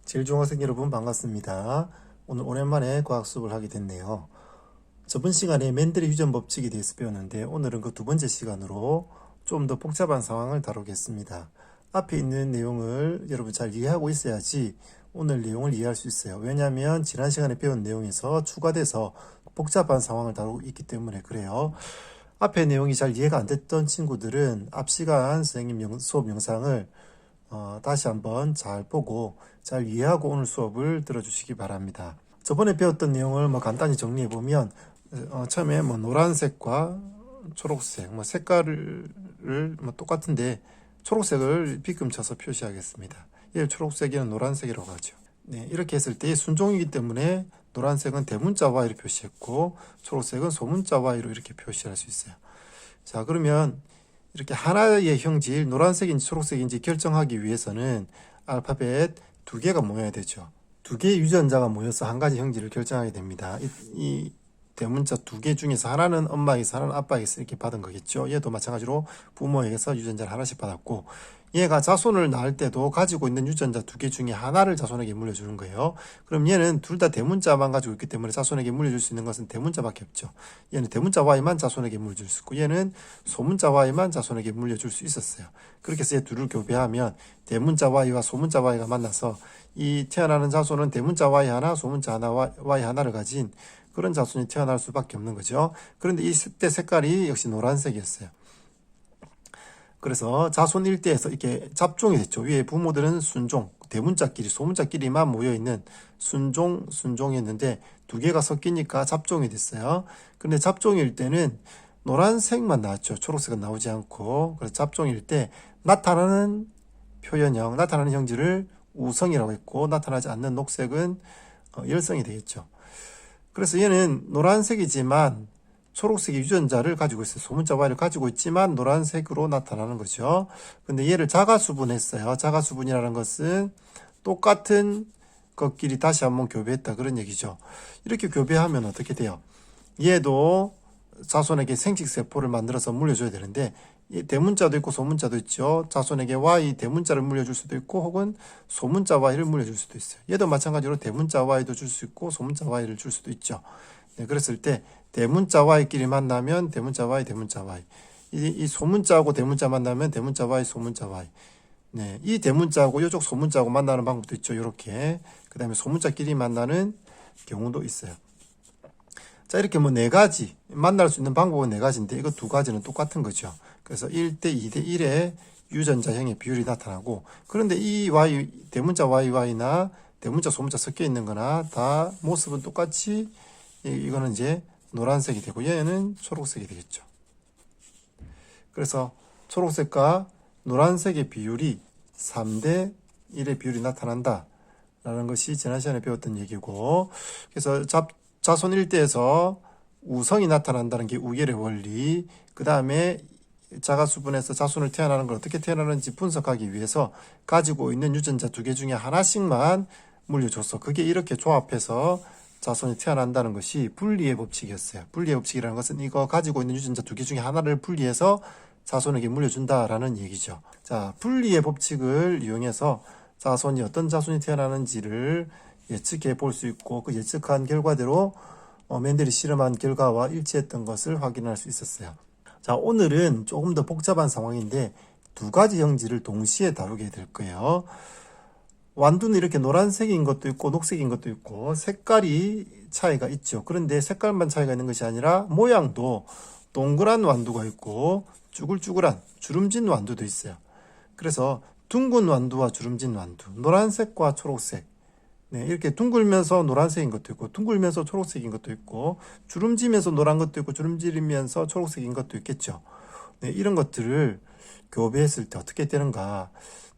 제일 좋은 학생 여러분 반갑습니다. 오늘 오랜만에 과학 수업을 하게 됐네요. 저번 시간에 맨델의 유전 법칙에 대해서 배웠는데 오늘은 그 두 번째 시간으로 좀 더 복잡한 상황을 다루겠습니다. 앞에 있는 내용을 여러분 잘 이해하고 있어야지 오늘 내용을 이해할 수 있어요. 왜냐하면 지난 시간에 배운 내용에서 추가돼서 복잡한 상황을 다루고 있기 때문에 그래요. 앞에 내용이 잘 이해가 안 됐던 친구들은 앞 시간 선생님 수업 영상을 다시 한번 잘 보고 잘 이해하고 오늘 수업을 들어주시기 바랍니다. 저번에 배웠던 내용을 간단히 정리해 보면 처음에 노란색과 초록색 색깔을 똑같은데 초록색을 빗금 쳐서 표시하겠습니다. 얘 초록색에는 노란색이라고 하죠. 네, 이렇게 했을 때 순종이기 때문에 노란색은 대문자 Y로 표시했고 초록색은 소문자 Y로 이렇게 표시할 수 있어요. 자, 그러면 이렇게 하나의 형질, 노란색인지 초록색인지 결정하기 위해서는 알파벳 두 개가 모여야 되죠. 두 개의 유전자가 모여서 한 가지 형질을 결정하게 됩니다. 이 대문자 두 개 중에서 하나는 엄마에게서 하나는 아빠에게서 이렇게 받은 거겠죠. 얘도 마찬가지로 부모에게서 유전자를 하나씩 받았고, 얘가 자손을 낳을 때도 가지고 있는 유전자 두 개 중에 하나를 자손에게 물려주는 거예요. 그럼 얘는 둘 다 대문자만 가지고 있기 때문에 자손에게 물려줄 수 있는 것은 대문자밖에 없죠. 얘는 대문자 Y만 자손에게 물려줄 수 있고, 얘는 소문자 Y만 자손에게 물려줄 수 있었어요. 그렇게 해서 얘 둘을 교배하면 대문자 Y와 소문자 Y가 만나서 이 태어나는 자손은 대문자 Y 하나, 소문자 하나, Y 하나를 가진 그런 자손이 태어날 수밖에 없는 거죠. 그런데 이때 색깔이 역시 노란색이었어요. 그래서 자손 일대에서 이렇게 잡종이 됐죠. 위에 부모들은 순종, 대문자끼리, 소문자끼리만 모여있는 순종이었는데 두 개가 섞이니까 잡종이 됐어요. 그런데 잡종일 때는 노란색만 나왔죠. 초록색은 나오지 않고. 그래서 잡종일 때 나타나는 표현형, 나타나는 형질을 우성이라고 했고, 나타나지 않는 녹색은 열성이 되겠죠. 그래서 얘는 노란색이지만 초록색의 유전자를 가지고 있어요. 소문자 Y를 가지고 있지만 노란색으로 나타나는 거죠. 근데 얘를 자가수분했어요. 자가수분이라는 것은 똑같은 것끼리 다시 한번 교배했다 그런 얘기죠. 이렇게 교배하면 어떻게 돼요? 얘도 자손에게 생식세포를 만들어서 물려줘야 되는데 대문자도 있고 소문자도 있죠. 자손에게 Y 대문자를 물려줄 수도 있고 혹은 소문자 Y를 물려줄 수도 있어요. 얘도 마찬가지로 대문자 Y도 줄 수 있고 소문자 Y를 줄 수도 있죠. 네, 그랬을 때 대문자 Y끼리 만나면 대문자 Y, 대문자 Y. 이 소문자하고 대문자 만나면 대문자 Y, 소문자 Y. 네, 이 대문자하고 이쪽 소문자하고 만나는 방법도 있죠. 이렇게. 그 다음에 소문자끼리 만나는 경우도 있어요. 자, 이렇게 네 가지 만날 수 있는 방법은 네 가지인데 이거 두 가지는 똑같은 거죠. 그래서 1대 2대 1의 유전자형의 비율이 나타나고, 그런데 이 Y, 대문자 YY나 대문자 소문자 섞여 있는 거나 다 모습은 똑같이 이거는 이제 노란색이 되고 얘는 초록색이 되겠죠. 그래서 초록색과 노란색의 비율이 3대 1의 비율이 나타난다 라는 것이 지난 시간에 배웠던 얘기고, 그래서 자손 일대에서 우성이 나타난다는 게 우열의 원리, 그 다음에 자가수분해서 자손을 태어나는 걸 어떻게 태어나는지 분석하기 위해서 가지고 있는 유전자 두 개 중에 하나씩만 물려줘서 그게 이렇게 조합해서 자손이 태어난다는 것이 분리의 법칙이었어요. 분리의 법칙이라는 것은 이거 가지고 있는 유전자 두 개 중에 하나를 분리해서 자손에게 물려준다라는 얘기죠. 자, 분리의 법칙을 이용해서 자손이 어떤 자손이 태어나는지를 예측해 볼 수 있고, 그 예측한 결과대로 맨델이 실험한 결과와 일치했던 것을 확인할 수 있었어요. 자, 오늘은 조금 더 복잡한 상황인데 두 가지 형질을 동시에 다루게 될 거예요. 완두는 이렇게 노란색인 것도 있고 녹색인 것도 있고 색깔이 차이가 있죠. 그런데 색깔만 차이가 있는 것이 아니라 모양도 동그란 완두가 있고 쭈글쭈글한 주름진 완두도 있어요. 그래서 둥근 완두와 주름진 완두, 노란색과 초록색, 네, 이렇게 둥글면서 노란색인 것도 있고 둥글면서 초록색인 것도 있고 주름지면서 노란 것도 있고 주름지면서 초록색인 것도 있겠죠. 네, 이런 것들을 교배했을 때 어떻게 되는가.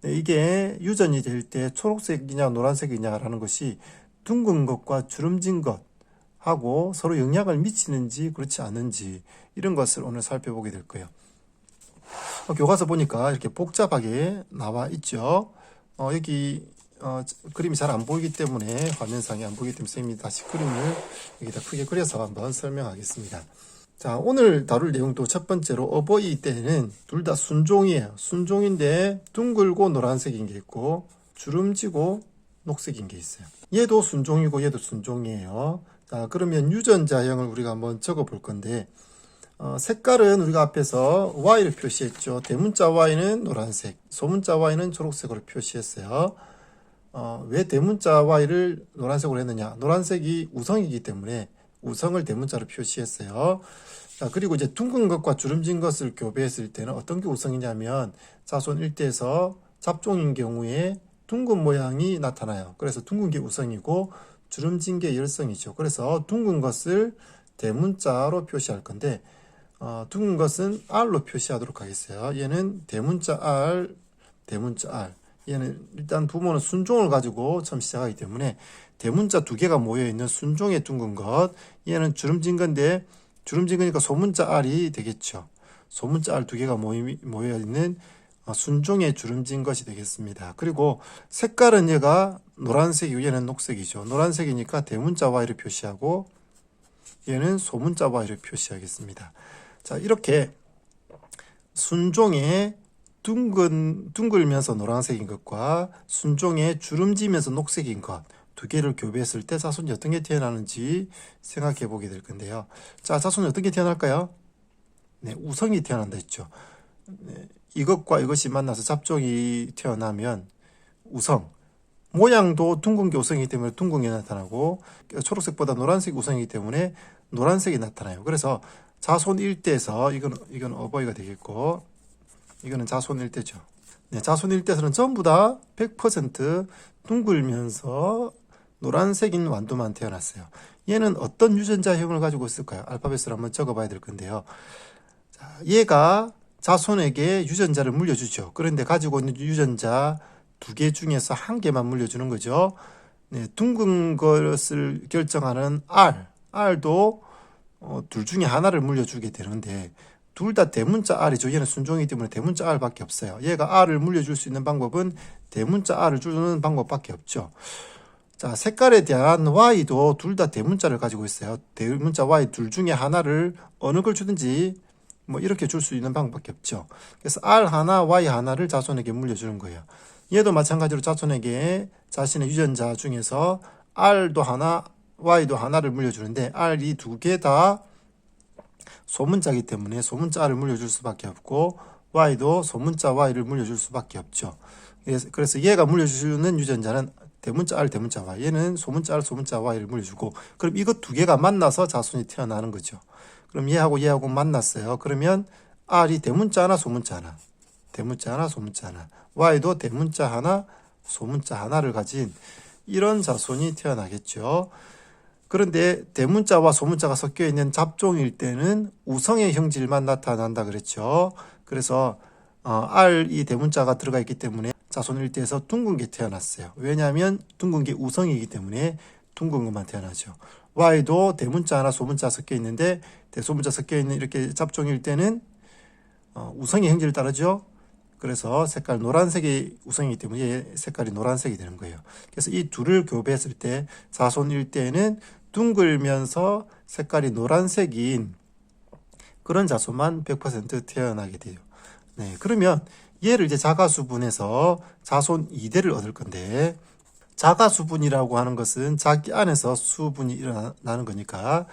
네, 이게 유전이 될 때 초록색이냐 노란색이냐라는 것이 둥근 것과 주름진 것하고 서로 영향을 미치는지 그렇지 않은지 이런 것을 오늘 살펴보게 될 거예요. 교과서 보니까 이렇게 복잡하게 나와 있죠. 여기 그림이 잘 안 보이기 때문에 화면상에 안 보이기 때문에 선생님이 다시 그림을 여기다 크게 그려서 한번 설명하겠습니다. 자, 오늘 다룰 내용도 첫 번째로 어버이 때는 둘 다 순종이에요. 순종인데 둥글고 노란색인 게 있고 주름지고 녹색인 게 있어요. 얘도 순종이고 얘도 순종이에요. 자, 그러면 유전자형을 우리가 한번 적어 볼 건데, 색깔은 우리가 앞에서 Y를 표시했죠. 대문자 Y는 노란색, 소문자 Y는 초록색으로 표시했어요. 왜 대문자 Y를 노란색으로 했느냐? 노란색이 우성이기 때문에 우성을 대문자로 표시했어요. 자, 그리고 이제 둥근 것과 주름진 것을 교배했을 때는 어떤 게 우성이냐면 자손 일대에서 잡종인 경우에 둥근 모양이 나타나요. 그래서 둥근 게 우성이고 주름진 게 열성이죠. 그래서 둥근 것을 대문자로 표시할 건데 둥근 것은 R로 표시하도록 하겠어요. 얘는 대문자 R, 대문자 R. 얘는 일단 부모는 순종을 가지고 처음 시작하기 때문에 대문자 두 개가 모여있는 순종의 둥근 것. 얘는 주름진 건데 주름진 거니까 소문자 R이 되겠죠. 소문자 R 두 개가 모여있는 순종의 주름진 것이 되겠습니다. 그리고 색깔은 얘가 노란색이고 얘는 녹색이죠. 노란색이니까 대문자 Y를 표시하고 얘는 소문자 Y를 표시하겠습니다. 자, 이렇게 순종의 둥글면서 노란색인 것과 순종의 주름지면서 녹색인 것 두 개를 교배했을 때 자손이 어떤 게 태어나는지 생각해 보게 될 건데요. 자, 자손이 어떤 게 태어날까요? 네, 우성이 태어난다 했죠. 네, 이것과 이것이 만나서 잡종이 태어나면 우성, 모양도 둥근 게 우성이기 때문에 둥근 게 나타나고 초록색보다 노란색이 우성이기 때문에 노란색이 나타나요. 그래서 자손 일대에서 이건 어버이가 되겠고 이거는 자손 일대죠. 네, 자손 일대에서는 전부 다 100% 둥글면서 노란색인 완두만 태어났어요. 얘는 어떤 유전자형을 가지고 있을까요? 알파벳을 한번 적어봐야 될 건데요. 자, 얘가 자손에게 유전자를 물려주죠. 그런데 가지고 있는 유전자 두 개 중에서 한 개만 물려주는 거죠. 네, 둥근 것을 결정하는 R도 둘 중에 하나를 물려주게 되는데 둘 다 대문자 R이죠. 얘는 순종이기 때문에 대문자 R밖에 없어요. 얘가 R을 물려줄 수 있는 방법은 대문자 R을 주는 방법밖에 없죠. 자, 색깔에 대한 Y도 둘 다 대문자를 가지고 있어요. 대문자 Y 둘 중에 하나를 어느 걸 주든지 뭐 이렇게 줄 수 있는 방법밖에 없죠. 그래서 R 하나, Y 하나를 자손에게 물려주는 거예요. 얘도 마찬가지로 자손에게 자신의 유전자 중에서 R도 하나, Y도 하나를 물려주는데 R이 두 개 다 소문자이기 때문에 소문자 R을 물려줄 수밖에 없고 Y도 소문자 Y를 물려줄 수밖에 없죠. 그래서 얘가 물려주는 유전자는 대문자 R, 대문자 Y. 얘는 소문자 R, 소문자 Y를 물려주고 그럼 이것 두 개가 만나서 자손이 태어나는 거죠. 그럼 얘하고 만났어요. 그러면 R이 대문자 하나, 소문자 하나. 대문자 하나, 소문자 하나. Y도 대문자 하나, 소문자 하나를 가진 이런 자손이 태어나겠죠. 그런데 대문자와 소문자가 섞여 있는 잡종일 때는 우성의 형질만 나타난다 그랬죠. 그래서 R이 대문자가 들어가 있기 때문에 자손 일대에서 둥근 게 태어났어요. 왜냐하면 둥근 게 우성이기 때문에 둥근 것만 태어나죠. Y도 대문자 하나 소문자 섞여 있는데 대소문자 섞여 있는 이렇게 잡종일 때는 우성의 형질을 따르죠. 그래서 색깔 노란색이 우성이기 때문에 색깔이 노란색이 되는 거예요. 그래서 이 둘을 교배했을 때 자손 일대에는 둥글면서 색깔이 노란색인 그런 자손만 100% 태어나게 돼요. 네, 그러면 얘를 이제 자가수분해서 자손 2대를 얻을 건데 자가수분이라고 하는 것은 자기 안에서 수분이 일어나는 거니까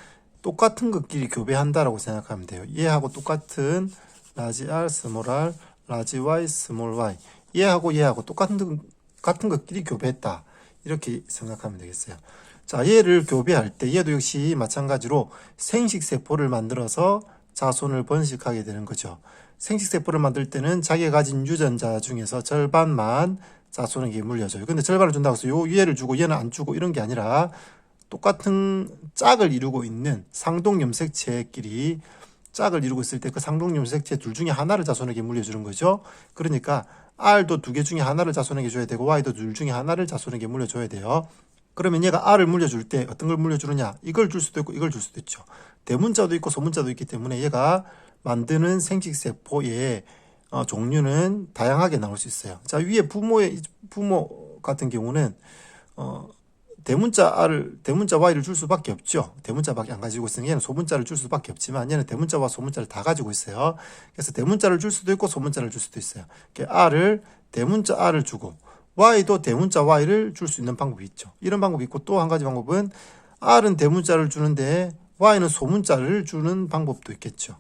똑같은 것끼리 교배한다라고 생각하면 돼요. 얘하고 똑같은 라지 R, 스몰 r, 라지 Y, 스몰 y. 얘하고 똑같은 것끼리 교배했다. 이렇게 생각하면 되겠어요. 자, 얘를 교배할 때 얘도 역시 마찬가지로 생식세포를 만들어서 자손을 번식하게 되는 거죠. 생식세포를 만들 때는 자기가 가진 유전자 중에서 절반만 자손에게 물려줘요. 근데 절반을 준다고 해서 얘를 주고 얘는 안 주고 이런 게 아니라 똑같은 짝을 이루고 있는 상동염색체끼리 짝을 이루고 있을 때 그 상동염색체 둘 중에 하나를 자손에게 물려주는 거죠. 그러니까 R도 두 개 중에 하나를 자손에게 줘야 되고 Y도 둘 중에 하나를 자손에게 물려줘야 돼요. 그러면 얘가 R을 물려줄 때 어떤 걸 물려주느냐? 이걸 줄 수도 있고 이걸 줄 수도 있죠. 대문자도 있고 소문자도 있기 때문에 얘가 만드는 생식세포의 종류는 다양하게 나올 수 있어요. 자, 위에 부모 같은 경우는 대문자 Y를 줄 수밖에 없죠. 대문자밖에 안 가지고 있으니 얘는 소문자를 줄 수밖에 없지만 얘는 대문자와 소문자를 다 가지고 있어요. 그래서 대문자를 줄 수도 있고 소문자를 줄 수도 있어요. R을 대문자 R을 주고 y도 대문자 y를 줄 수 있는 방법이 있죠. 이런 방법이 있고 또 한 가지 방법은 r은 대문자를 주는데 y는 소문자를 주는 방법도 있겠죠.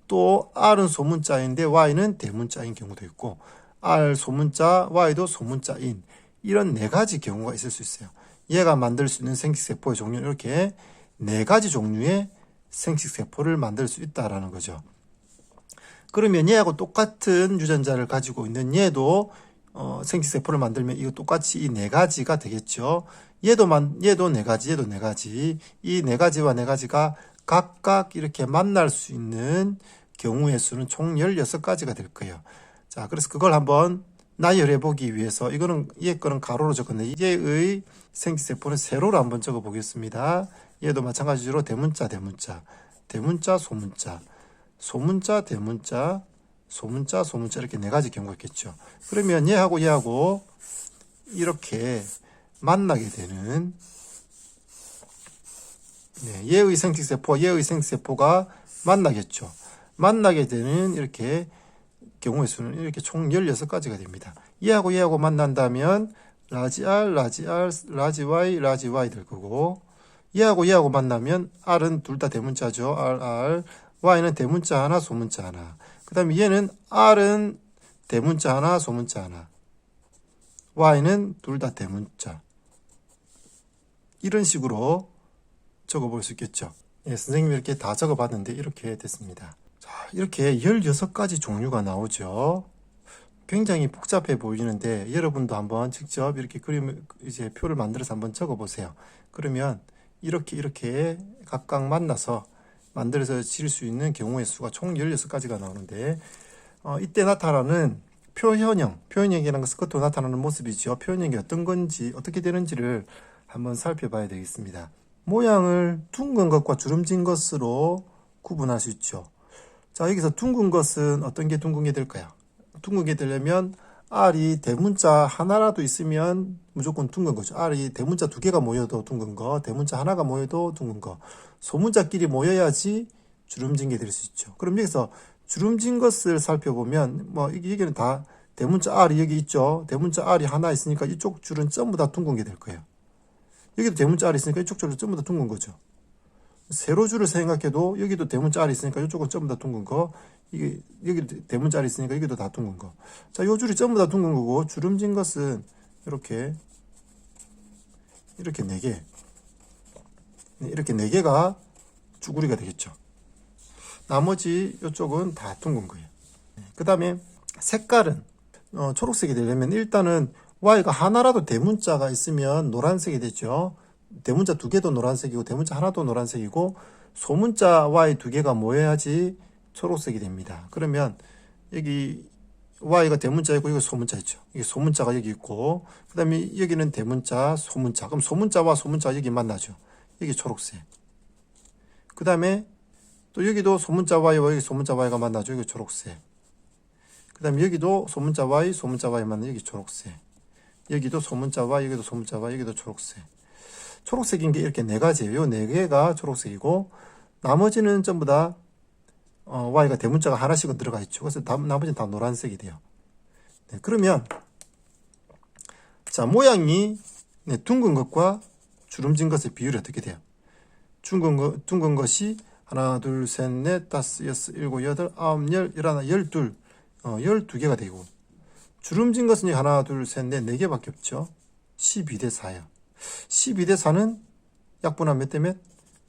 또 r은 소문자인데 y는 대문자인 경우도 있고 r 소문자, y도 소문자인 이런 네 가지 경우가 있을 수 있어요. 얘가 만들 수 있는 생식세포의 종류는 이렇게 네 가지 종류의 생식세포를 만들 수 있다라는 거죠. 그러면 얘하고 똑같은 유전자를 가지고 있는 얘도 생식세포를 만들면 이거 똑같이 이 네 가지가 되겠죠. 얘도 네 가지, 얘도 네 가지. 이 네 가지와 네 가지가 각각 이렇게 만날 수 있는 경우의 수는 총 16가지가 될 거예요. 자, 그래서 그걸 한번 나열해 보기 위해서 이거는 얘 거는 가로로 적었는데 얘의 생식세포는 세로로 한번 적어 보겠습니다. 얘도 마찬가지로 대문자, 대문자, 대문자, 소문자, 소문자, 대문자, 소문자, 소문자 이렇게 네 가지 경우가 있겠죠. 그러면 얘하고 이렇게 만나게 되는 얘의 생식세포와 얘의 생식세포가 만나겠죠. 만나게 되는 이렇게 경우의 수는 이렇게 총 16가지가 됩니다. 얘하고 만난다면 라지 R, 라지 R, 라지 Y, 라지 Y 될 거고 얘하고 만나면 R은 둘 다 대문자죠. RR, Y는 대문자 하나, 소문자 하나. 그 다음에 얘는 R은 대문자 하나, 소문자 하나. Y는 둘 다 대문자. 이런 식으로 적어볼 수 있겠죠. 예, 선생님이 이렇게 다 적어봤는데 이렇게 됐습니다. 자, 이렇게 16가지 종류가 나오죠. 굉장히 복잡해 보이는데 여러분도 한번 직접 이렇게 이제 표를 만들어서 한번 적어보세요. 그러면 이렇게 각각 만나서 만들어서 지을 수 있는 경우의 수가 총 16가지가 나오는데 이때 나타나는 표현형이라는 것은 겉으로 나타나는 모습이죠. 표현형이 어떤 건지 어떻게 되는지를 한번 살펴봐야 되겠습니다. 모양을 둥근 것과 주름진 것으로 구분할 수 있죠. 자, 여기서 둥근 것은 어떤 게 둥근 게 될까요? 둥근 게 되려면 R이 대문자 하나라도 있으면 무조건 둥근 거죠. R이 대문자 두 개가 모여도 둥근 거, 대문자 하나가 모여도 둥근 거. 소문자끼리 모여야지 주름진 게 될 수 있죠. 그럼 여기서 주름진 것을 살펴보면 여기는 다 대문자 R이 여기 있죠. 대문자 R이 하나 있으니까 이쪽 줄은 전부 다 둥근 게 될 거예요. 여기도 대문자 R이 있으니까 이쪽 줄은 전부 다 둥근 거죠. 세로줄을 생각해도 여기도 대문자 R이 있으니까 이쪽은 전부 다 둥근 거, 여기도 대문자 R이 있으니까 여기도 다 둥근 거. 자, 요 줄이 전부 다 둥근 거고, 주름진 것은 이렇게 4개. 이렇게 4개가 쭈구리가 되겠죠. 나머지 이쪽은 다 둥근 거예요. 그 다음에 색깔은, 초록색이 되려면 일단은 Y가 하나라도 대문자가 있으면 노란색이 되죠. 대문자 2개도 노란색이고 대문자 하나도 노란색이고 소문자 Y 2개가 모여야지 초록색이 됩니다. 그러면 여기 Y가 대문자 있고 여기 소문자 있죠. 여기 소문자가 여기 있고 그 다음에 여기는 대문자, 소문자. 그럼 소문자와 소문자가 여기 만나죠. 여기 초록색. 그 다음에 또 여기도 소문자 Y와 여기 소문자 Y가 만나죠. 여기 초록색. 그 다음에 여기도 소문자 Y, 소문자 Y 만나죠. 여기 초록색. 여기도 소문자 Y, 여기도 소문자 Y, 여기도 초록색. 초록색인 게 이렇게 4가지예요. 요 4개가 초록색이고 나머지는 전부 다 Y가 대문자가 하나씩은 들어가 있죠. 그래서 나머지는 다 노란색이 돼요. 네, 그러면 자, 모양이 둥근 것과 주름진 것의 비율이 어떻게 돼요? 둥근 것이 하나, 둘, 셋, 넷, 다섯, 여섯, 일곱, 여덟, 아홉, 열, 열하나, 12개가 되고 주름진 것은 하나, 둘, 셋, 넷, 4개밖에 없죠. 12대 4예요. 12대 4는 약분하면 몇 대 몇?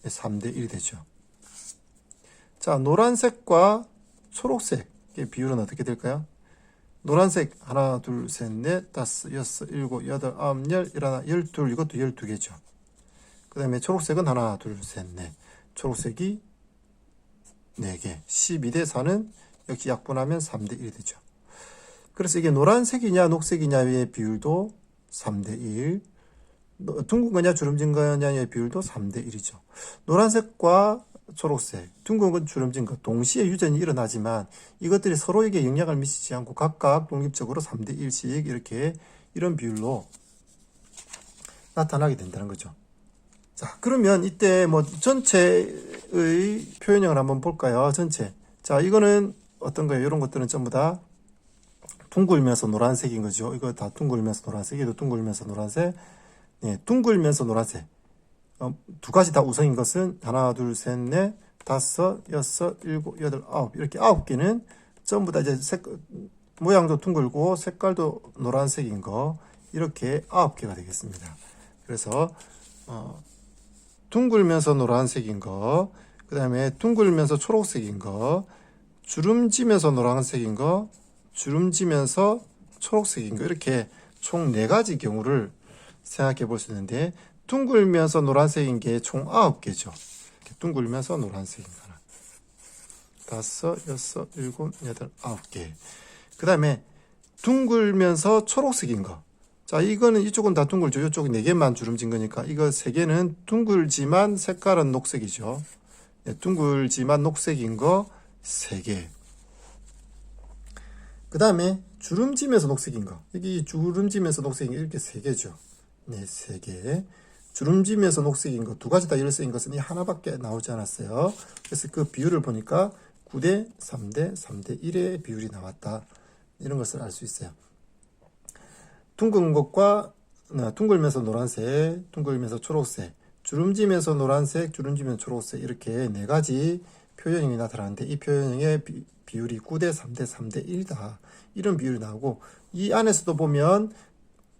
3대 1이 되죠. 자, 노란색과 초록색의 비율은 어떻게 될까요? 노란색 하나, 둘, 셋, 넷, 다섯, 여섯, 일곱, 여덟, 아홉, 열, 열하나, 12, 이것도 12개죠. 그 다음에 초록색은 하나, 둘, 셋, 넷. 초록색이 4개. 12대 4는 역시 약분하면 3대 1이 되죠. 그래서 이게 노란색이냐 녹색이냐의 비율도 3대 1. 둥근 거냐 주름진 거냐의 비율도 3대 1이죠. 노란색과 초록색, 둥근 건 주름진 것 동시에 유전이 일어나지만 이것들이 서로에게 영향을 미치지 않고 각각 독립적으로 3대 1씩 이렇게 이런 비율로 나타나게 된다는 거죠. 자, 그러면 이때 전체의 표현형을 한번 볼까요? 전체. 자, 이거는 어떤 거예요? 이런 것들은 전부 다 둥글면서 노란색인 거죠. 이거 다 둥글면서 노란색, 얘도 둥글면서 노란색, 네, 둥글면서 노란색. 두 가지 다 우성인 것은 하나, 둘, 셋, 넷, 다섯, 여섯, 일곱, 여덟, 아홉. 이렇게 9개는 전부 다 이제 모양도 둥글고 색깔도 노란색인 거, 이렇게 9개가 되겠습니다. 그래서 둥글면서 노란색인 거, 그 다음에 둥글면서 초록색인 거, 주름지면서 노란색인 거, 주름지면서 초록색인 거, 이렇게 총 4가지 경우를 생각해 볼 수 있는데, 둥글면서 노란색인 게 총 9개죠. 둥글면서 노란색인 거 하나, 다섯, 여섯, 일곱, 여덟, 9개. 그 다음에 둥글면서 초록색인 거. 자, 이거는 이쪽은 다 둥글죠. 이쪽은 4개만 주름진 거니까 이거 3개는 둥글지만 색깔은 녹색이죠. 네, 둥글지만 녹색인 거 3개. 그 다음에 주름지면서 녹색인 거. 여기 주름지면서 녹색인 게 이렇게 3개죠. 네, 3개. 주름지면서 녹색인 거 2가지 다 열쇠인 것은 이 하나밖에 나오지 않았어요. 그래서 그 비율을 보니까 9대 3대 3대 1의 비율이 나왔다. 이런 것을 알 수 있어요. 둥근 것과 둥글면서 노란색, 둥글면서 초록색, 주름지면서 노란색, 주름지면서 초록색, 이렇게 4가지 표현형이 나타나는데 이 표현형의 비율이 9대 3대 3대 1이다. 이런 비율이 나오고, 이 안에서도 보면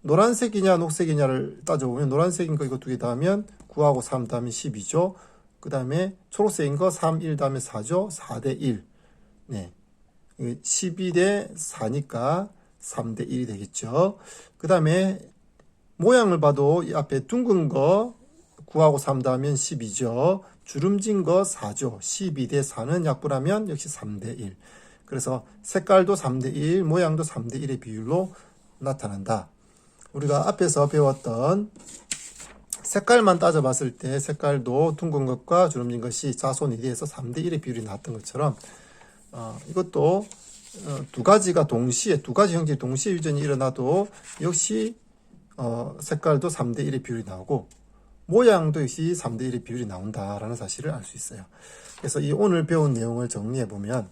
노란색이냐 녹색이냐를 따져보면 노란색인 거 이거 2개 더하면 9하고 3 더하면 12죠. 그 다음에 초록색인 거 3, 1 더하면 4죠. 4대 1. 네. 12대 4니까 3대 1이 되겠죠. 그 다음에 모양을 봐도 이 앞에 둥근 거 9하고 3 더하면 12죠. 주름진 거 4죠. 12대 4는 약분하면 역시 3대 1. 그래서 색깔도 3대 1, 모양도 3대 1의 비율로 나타난다. 우리가 앞에서 배웠던 색깔만 따져봤을 때 색깔도 둥근 것과 주름진 것이 자손 1에서 3대 1의 비율이 나왔던 것처럼 이것도 2가지가 동시에, 2가지 형질이 동시에 유전이 일어나도 역시 색깔도 3대 1의 비율이 나오고 모양도 역시 3대 1의 비율이 나온다라는 사실을 알 수 있어요. 그래서 이 오늘 배운 내용을 정리해 보면,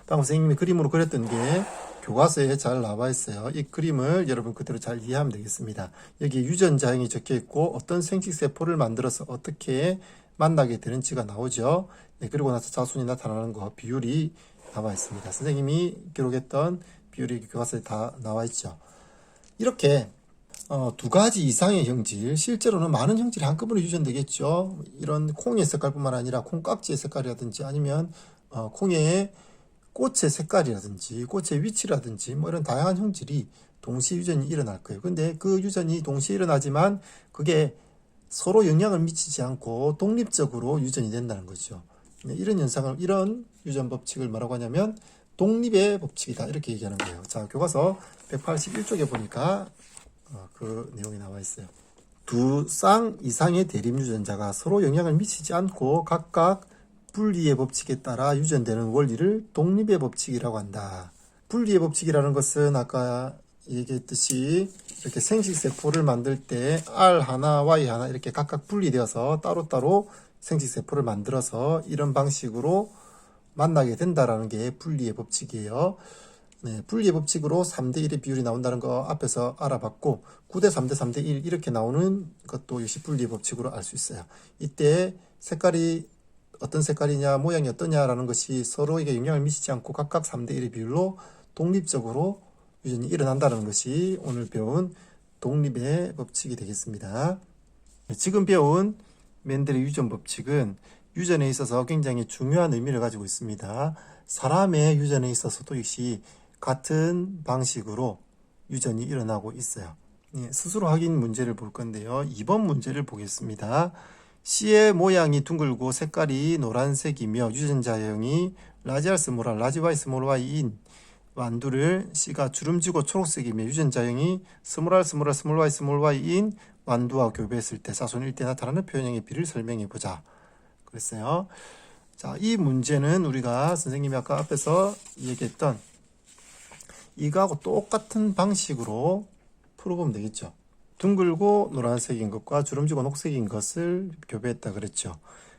방금 선생님이 그림으로 그렸던 게 교과서에 잘 나와 있어요. 이 그림을 여러분 그대로 잘 이해하면 되겠습니다. 여기 유전자형이 적혀 있고 어떤 생식세포를 만들어서 어떻게 만나게 되는지가 나오죠. 네, 그리고 나서 자손이 나타나는 거 비율이 나와 있습니다. 선생님이 기록했던 비율이 교과서에 다 나와 있죠. 이렇게 2가지 이상의 형질, 실제로는 많은 형질이 한꺼번에 유전되겠죠. 이런 콩의 색깔뿐만 아니라 콩깍지의 색깔이라든지 아니면 콩의 꽃의 색깔이라든지 꽃의 위치라든지 뭐 이런 다양한 형질이 동시에 유전이 일어날 거예요. 근데 그 유전이 동시에 일어나지만 그게 서로 영향을 미치지 않고 독립적으로 유전이 된다는 거죠. 이런 현상을, 이런 유전 법칙을 뭐라고 하냐면 독립의 법칙이다, 이렇게 얘기하는 거예요. 자, 교과서 181쪽에 보니까 그 내용이 나와 있어요. 2쌍 이상의 대립 유전자가 서로 영향을 미치지 않고 각각 분리의 법칙에 따라 유전되는 원리를 독립의 법칙이라고 한다. 분리의 법칙이라는 것은 아까 얘기했듯이 이렇게 생식세포를 만들 때 R 하나, Y 하나 이렇게 각각 분리되어서 따로따로 생식세포를 만들어서 이런 방식으로 만나게 된다라는 게 분리의 법칙이에요. 네, 분리의 법칙으로 3대 1의 비율이 나온다는 거 앞에서 알아봤고, 9대 3대 3대 1 이렇게 나오는 것도 역시 분리의 법칙으로 알 수 있어요. 이때 색깔이 어떤 색깔이냐, 모양이 어떠냐라는 것이 서로에게 영향을 미치지 않고 각각 3대 1의 비율로 독립적으로 유전이 일어난다는 것이 오늘 배운 독립의 법칙이 되겠습니다. 지금 배운 멘델의 유전 법칙은 유전에 있어서 굉장히 중요한 의미를 가지고 있습니다. 사람의 유전에 있어서도 역시 같은 방식으로 유전이 일어나고 있어요. 스스로 확인 문제를 볼 건데요. 2번 문제를 보겠습니다. C의 모양이 둥글고 색깔이 노란색이며 유전자형이 라지 R 스몰 r, 라지 Y 스몰 y인 완두를 C가 주름지고 초록색이며 유전자형이 스몰 r 스몰 r, 스몰 y 스몰 y인 완두와 교배했을 때 자손 1대 나타나는 표현형의 비를 설명해 보자 그랬어요. 자, 이 문제는 우리가 선생님이 아까 앞에서 얘기했던 이거하고 똑같은 방식으로 풀어보면 되겠죠. 둥글고 노란색인 것과 주름지고 녹색인 것을 교배했다 그랬죠.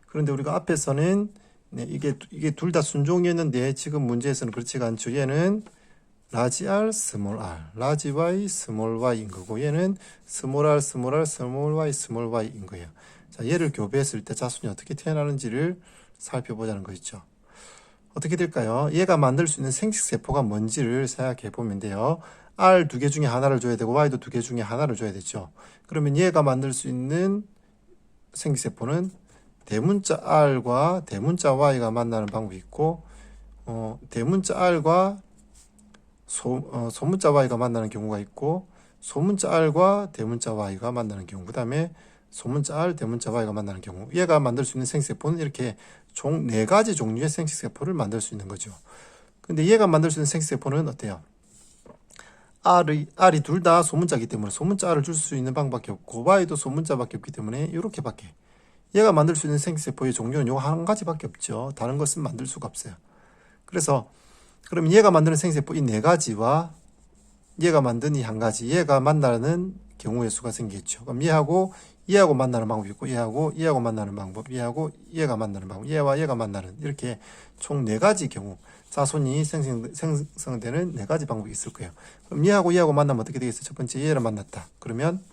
그런데 우리가 앞에서는 이게 둘 다 순종이었는데 지금 문제에서는 그렇지가 않죠. 얘는 라지 r, 스몰 r, 라지 y, 스몰 y인 거고 얘는 스몰 r, 스몰 r, 스몰 y, 스몰 y인 거예요. 자, 얘를 교배했을 때 자손이 어떻게 태어나는지를 살펴보자는 거 있죠. 어떻게 될까요? 얘가 만들 수 있는 생식세포가 뭔지를 생각해 보면 돼요. R 2개 중에 하나를 줘야 되고 Y도 2개 중에 하나를 줘야 되죠. 그러면 얘가 만들 수 있는 생식세포는 대문자 R과 대문자 Y가 만나는 방법이 있고 대문자 R과 소문자 Y가 만나는 경우가 있고 소문자 R과 대문자 Y가 만나는 경우 그 다음에 소문자 R, 대문자 Y가 만나는 경우 얘가 만들 수 있는 생식세포는 이렇게 총 4가지 종류의 생식세포를 만들 수 있는 거죠. 근데 얘가 만들 수 있는 생식세포는 어때요? R이 둘 다 소문자이기 때문에 소문자 R을 줄 수 있는 방법밖에 없고 Y도 소문자밖에 없기 때문에 이렇게밖에 얘가 만들 수 있는 생식세포의 종류는 요 한 가지밖에 없죠. 다른 것은 만들 수가 없어요. 그래서 그럼 얘가 만드는 생식세포 이 4가지와 얘가 만든 이 한 가지 얘가 만나는 경우의 수가 생기겠죠. 그럼 얘하고 만나는 방법이 있고 얘하고 만나는 방법 얘가 만나는 방법 얘와 얘가 만나는 이렇게 총 4가지 경우 자손이 생성되는 4가지 방법이 있을 거예요. 그럼 얘하고 만나면 어떻게 되겠어요? 첫 번째 얘를 만났다. 그러면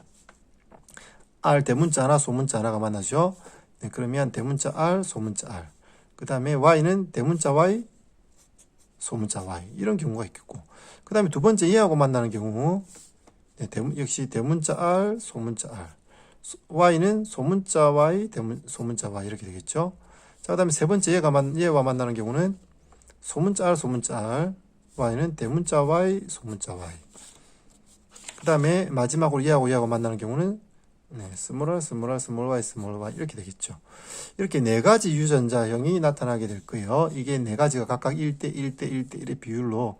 R 대문자 하나 소문자 하나가 만나죠. 네, 그러면 대문자 R 소문자 R 그 다음에 Y는 대문자 Y 소문자 Y 이런 경우가 있겠고 그 다음에 두 번째 얘하고 만나는 경우 네, 역시 대문자 R 소문자 R Y는 소문자 Y 소문자 Y 이렇게 되겠죠. 자, 그 다음에 세 번째 얘와 만나는 경우는 소문자 R 소문자 R Y는 대문자 Y 소문자 Y 그 다음에 마지막으로 얘하고 만나는 경우는 네, 스몰 r, 스몰 r, 스몰 y, 스몰 y 이렇게 되겠죠. 이렇게 4가지 유전자형이 나타나게 될 거예요. 이게 4가지가 각각 1대 1대 1대 1의 비율로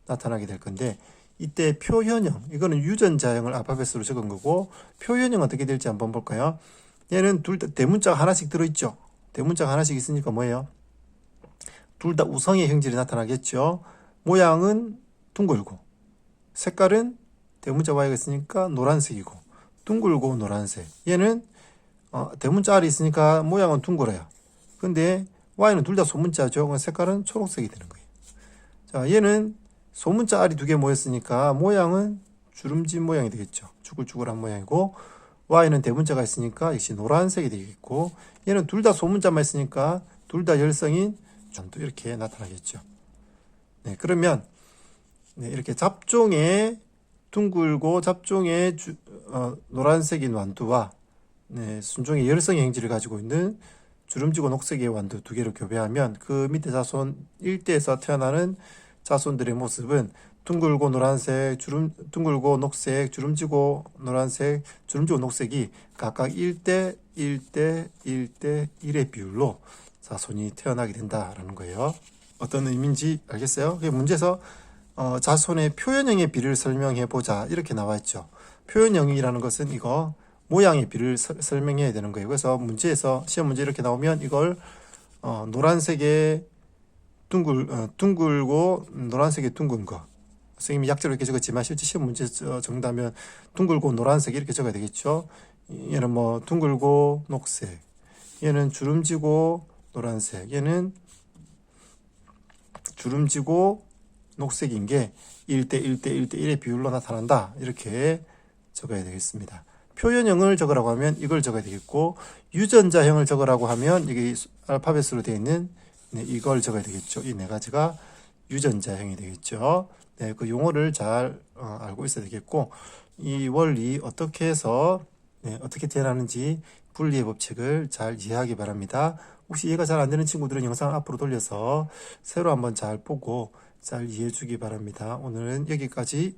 나타나게 될 건데 이때 표현형, 이거는 유전자형을 알파벳으로 적은 거고 표현형 어떻게 될지 한번 볼까요? 얘는 둘 다 대문자가 하나씩 들어있죠. 대문자가 하나씩 있으니까 뭐예요? 둘 다 우성의 형질이 나타나겠죠. 모양은 둥글고 색깔은 대문자 Y가 있으니까 노란색이고 둥글고 노란색. 얘는 대문자 R이 있으니까 모양은 둥글어요. 근데 Y는 둘 다 소문자죠. 색깔은 초록색이 되는 거예요. 자, 얘는 소문자 R이 2개 모였으니까 모양은 주름진 모양이 되겠죠. 쭈글쭈글한 모양이고 Y는 대문자가 있으니까 역시 노란색이 되겠고 얘는 둘 다 소문자만 있으니까 둘 다 열성인 또 이렇게 나타나겠죠. 네, 그러면 네, 이렇게 잡종의 둥글고 잡종의 노란색인 완두와 네, 순종의 열성의 행질을 가지고 있는 주름지고 녹색의 완두 2개를 교배하면 그 밑에 자손 1대에서 태어나는 자손들의 모습은 둥글고 노란색, 둥글고 녹색, 주름지고 노란색, 주름지고 녹색이 각각 1대 1대 1대 1의 비율로 자손이 태어나게 된다라는 거예요. 어떤 의미인지 알겠어요? 문제에서 자손의 표현형의 비를 설명해 보자 이렇게 나와 있죠. 표현형이라는 것은 이거 모양의 비를 설명해야 되는 거예요. 그래서 문제에서 시험 문제 이렇게 나오면 이걸 노란색의 둥글고 노란색의 둥근 거 선생님이 약자로 이렇게 적었지만 실제 시험 문제 정답하면 둥글고 노란색 이렇게 적어야 되겠죠. 얘는 뭐 둥글고 녹색, 얘는 주름지고 노란색, 얘는 주름지고 녹색인 게 1대 1대 1대 1의 비율로 나타난다. 이렇게 적어야 되겠습니다. 표현형을 적으라고 하면 이걸 적어야 되겠고 유전자형을 적으라고 하면 이게 알파벳으로 되어 있는 네, 이걸 적어야 되겠죠. 이 4가지가 유전자형이 되겠죠. 네, 그 용어를 잘 알고 있어야 되겠고 이 원리 어떻게 해서 어떻게 태어나는지 분리의 법칙을 잘 이해하기 바랍니다. 혹시 이해가 잘 안 되는 친구들은 영상을 앞으로 돌려서 새로 한번 잘 보고 잘 이해해 주기 바랍니다. 오늘은 여기까지